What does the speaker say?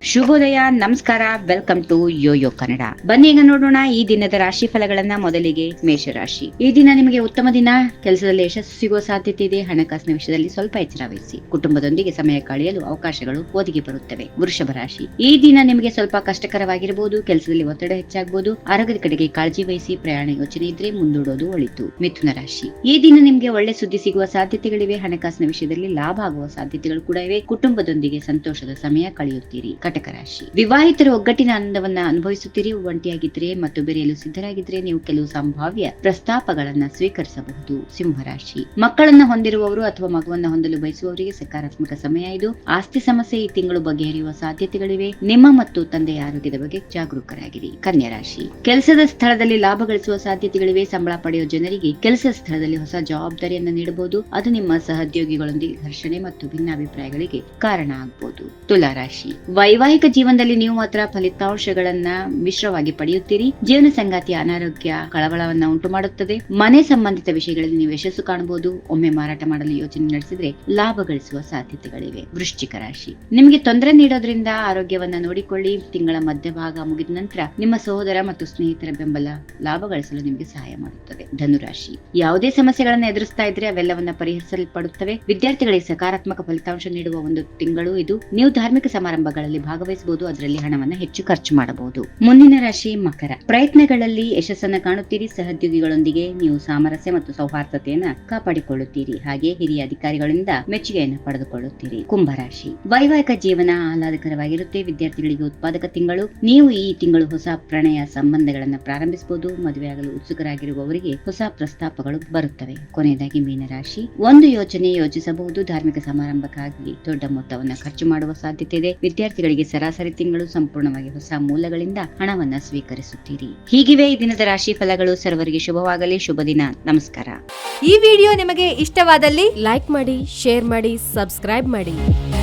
ಶುಭೋದಯ, ನಮಸ್ಕಾರ, welcome to Yoyo Kannada. ಬನ್ನಿ ಈಗ ನೋಡೋಣ ಈ ದಿನದ ರಾಶಿ ಫಲಗಳನ್ನ. ಮೊದಲಿಗೆ ಮೇಷರಾಶಿ. ಈ ದಿನ ನಿಮಗೆ ಉತ್ತಮ ದಿನ. ಕೆಲಸದಲ್ಲಿ ಯಶಸ್ಸು ಸಿಗುವ ಸಾಧ್ಯತೆ ಇದೆ. ಹಣಕಾಸಿನ ವಿಷಯದಲ್ಲಿ ಸ್ವಲ್ಪ ಎಚ್ಚರ ವಹಿಸಿ. ಕುಟುಂಬದೊಂದಿಗೆ ಸಮಯ ಕಳೆಯಲು ಅವಕಾಶಗಳು ಒದಗಿ ಬರುತ್ತವೆ. ವೃಷಭ ರಾಶಿ. ಈ ದಿನ ನಿಮಗೆ ಸ್ವಲ್ಪ ಕಷ್ಟಕರವಾಗಿರಬಹುದು. ಕೆಲಸದಲ್ಲಿ ಒತ್ತಡ ಹೆಚ್ಚಾಗಬಹುದು. ಆರೋಗ್ಯದ ಕಡೆಗೆ ಕಾಳಜಿ ವಹಿಸಿ. ಪ್ರಯಾಣ ಯೋಚನೆ ಇದ್ರೆ ಮುಂದೂಡೋದು ಒಳಿತು. ಮಿಥುನ ರಾಶಿ. ಈ ದಿನ ನಿಮಗೆ ಒಳ್ಳೆ ಸುದ್ದಿ ಸಿಗುವ ಸಾಧ್ಯತೆಗಳಿವೆ. ಹಣಕಾಸಿನ ವಿಷಯದಲ್ಲಿ ಲಾಭ ಆಗುವ ಸಾಧ್ಯತೆಗಳು ಕೂಡ ಇವೆ. ಕುಟುಂಬದೊಂದಿಗೆ ಸಂತೋಷದ ಸಮಯ ಕಳೆಯುತ್ತೀರಿ. ಕಟಕ ರಾಶಿ. ವಿವಾಹಿತರು ಒಗ್ಗಟ್ಟಿನ ಆನಂದವನ್ನ ಅನುಭವಿಸುತ್ತೀರಿ. ಒಂಟಿಯಾಗಿದ್ರೆ ಮತ್ತು ಬೆರೆಯಲು ಸಿದ್ಧರಾಗಿದ್ರೆ ನೀವು ಕೆಲವು ಸಂಭಾವ್ಯ ಪ್ರಸ್ತಾಪಗಳನ್ನ ಸ್ವೀಕರಿಸಬಹುದು. ಸಿಂಹರಾಶಿ. ಮಕ್ಕಳನ್ನ ಹೊಂದಿರುವವರು ಅಥವಾ ಮಗುವನ್ನ ಹೊಂದಲು ಬಯಸುವವರಿಗೆ ಸಕಾರಾತ್ಮಕ ಸಮಯ ಇದು. ಆಸ್ತಿ ಸಮಸ್ಯೆ ಈ ತಿಂಗಳು ಬಗೆಹರಿಯುವ ಸಾಧ್ಯತೆಗಳಿವೆ. ನಿಮ್ಮ ಮತ್ತು ತಂದೆಯ ಆರೋಗ್ಯದ ಬಗ್ಗೆ ಜಾಗರೂಕರಾಗಿರಿ. ಕನ್ಯಾ ರಾಶಿ. ಕೆಲಸದ ಸ್ಥಳದಲ್ಲಿ ಲಾಭ ಗಳಿಸುವ ಸಾಧ್ಯತೆಗಳಿವೆ. ಸಂಬಳ ಪಡೆಯುವ ಜನರಿಗೆ ಕೆಲಸ ಸ್ಥಳದಲ್ಲಿ ಹೊಸ ಜವಾಬ್ದಾರಿಯನ್ನು ನೀಡಬಹುದು. ಅದು ನಿಮ್ಮ ಸಹೋದ್ಯೋಗಿಗಳೊಂದಿಗೆ ಘರ್ಷಣೆ ಮತ್ತು ಭಿನ್ನಾಭಿಪ್ರಾಯಗಳಿಗೆ ಕಾರಣ ಆಗಬಹುದು. ತುಲಾ ರಾಶಿ. ವೈವಾಹಿಕ ಜೀವನದಲ್ಲಿ ನೀವು ಮಾತ್ರ ಫಲಿತಾಂಶಗಳನ್ನ ಮಿಶ್ರವಾಗಿ ಪಡೆಯುತ್ತೀರಿ. ಜೀವನ ಸಂಗಾತಿಯ ಅನಾರೋಗ್ಯ ಕಳವಳವನ್ನ ಉಂಟು ಮಾಡುತ್ತದೆ. ಮನೆ ಸಂಬಂಧಿತ ವಿಷಯಗಳಲ್ಲಿ ನೀವು ಯಶಸ್ಸು ಕಾಣಬಹುದು. ಒಮ್ಮೆ ಮಾರಾಟ ಮಾಡಲು ಯೋಚನೆ ನಡೆಸಿದ್ರೆ ಲಾಭ ಗಳಿಸುವ ಸಾಧ್ಯತೆಗಳಿವೆ. ವೃಶ್ಚಿಕ ರಾಶಿ. ನಿಮಗೆ ತೊಂದರೆ ನೀಡೋದ್ರಿಂದ ಆರೋಗ್ಯವನ್ನ ನೋಡಿಕೊಳ್ಳಿ. ತಿಂಗಳ ಮಧ್ಯಭಾಗ ಮುಗಿದ ನಂತರ ನಿಮ್ಮ ಸಹೋದರ ಮತ್ತು ಸ್ನೇಹಿತರ ಬೆಂಬಲ ಲಾಭ ಗಳಿಸಲು ನಿಮಗೆ ಸಹಾಯ ಮಾಡುತ್ತದೆ. ಧನುರಾಶಿ. ಯಾವುದೇ ಸಮಸ್ಯೆಗಳನ್ನ ಎದುರಿಸ್ತಾ ಇದ್ರೆ ಅವೆಲ್ಲವನ್ನ ಪರಿಹರಿಸಲ್ಪಡುತ್ತವೆ. ವಿದ್ಯಾರ್ಥಿಗಳಿಗೆ ಸಕಾರಾತ್ಮಕ ಫಲಿತಾಂಶ ನೀಡುವ ಒಂದು ತಿಂಗಳು ಇದು. ನೀವು ಧಾರ್ಮಿಕ ಸಮಾರಂಭಗಳಲ್ಲಿ ಭಾಗವಹಿಸಬಹುದು. ಅದರಲ್ಲಿ ಹಣವನ್ನ ಹೆಚ್ಚು ಖರ್ಚು ಮಾಡಬಹುದು. ಮುಂದಿನ ರಾಶಿ ಮಕರ. ಪ್ರಯತ್ನಗಳಲ್ಲಿ ಯಶಸ್ಸನ್ನ ಕಾಣುತ್ತೀರಿ. ಸಹೋದ್ಯೋಗಿಗಳೊಂದಿಗೆ ನೀವು ಸಾಮರಸ್ಯ ಮತ್ತು ಸೌಹಾರ್ದತೆಯನ್ನ ಕಾಪಾಡಿಕೊಳ್ಳುತ್ತೀರಿ. ಹಾಗೆ ಹಿರಿಯ ಅಧಿಕಾರಿಗಳಿಂದ ಮೆಚ್ಚುಗೆಯನ್ನು ಪಡೆದುಕೊಳ್ಳುತ್ತೀರಿ. ಕುಂಭರಾಶಿ. ವೈವಾಹಿಕ ಜೀವನ ಆಹ್ಲಾದಕರವಾಗಿರುತ್ತೆ. ವಿದ್ಯಾರ್ಥಿಗಳಿಗೆ ಉತ್ಪಾದಕ ತಿಂಗಳು. ನೀವು ಈ ತಿಂಗಳು ಹೊಸ ಪ್ರಣಯ ಸಂಬಂಧಗಳನ್ನ ಪ್ರಾರಂಭಿಸಬಹುದು. ಮದುವೆಯಾಗಲು ಉತ್ಸುಕರಾಗಿರುವವರಿಗೆ ಹೊಸ ಪ್ರಸ್ತಾಪಗಳು ಬರುತ್ತವೆ. ಕೊನೆಯದಾಗಿ ಮೀನರಾಶಿ. ಒಂದು ಯೋಚನೆ ಯೋಚಿಸಬಹುದು. ಧಾರ್ಮಿಕ ಸಮಾರಂಭಕ್ಕಾಗಿ ದೊಡ್ಡ ಮೊತ್ತವನ್ನ ಖರ್ಚು ಮಾಡುವ ಸಾಧ್ಯತೆ ಇದೆ. ವಿದ್ಯಾರ್ಥಿಗಳಿಗೆ ಸರಾಸರಿ ತಿಂಗಳು. ಸಂಪೂರ್ಣವಾಗಿ ಹೊಸ ಮೂಲಗಳಿಂದ ಹಣವನ್ನ ಸ್ವೀಕರಿಸುತ್ತೀರಿ. ಹೀಗಿವೆ ಈ ದಿನದ ರಾಶಿ ಫಲಗಳು. ಸರ್ವರಿಗೆ ಶುಭವಾಗಲಿ. ಶುಭ ದಿನ. ನಮಸ್ಕಾರ. ಈ ವಿಡಿಯೋ ನಿಮಗೆ ಇಷ್ಟವಾದಲ್ಲಿ ಲೈಕ್ ಮಾಡಿ, ಶೇರ್ ಮಾಡಿ, ಸಬ್ಸ್ಕ್ರೈಬ್ ಮಾಡಿ.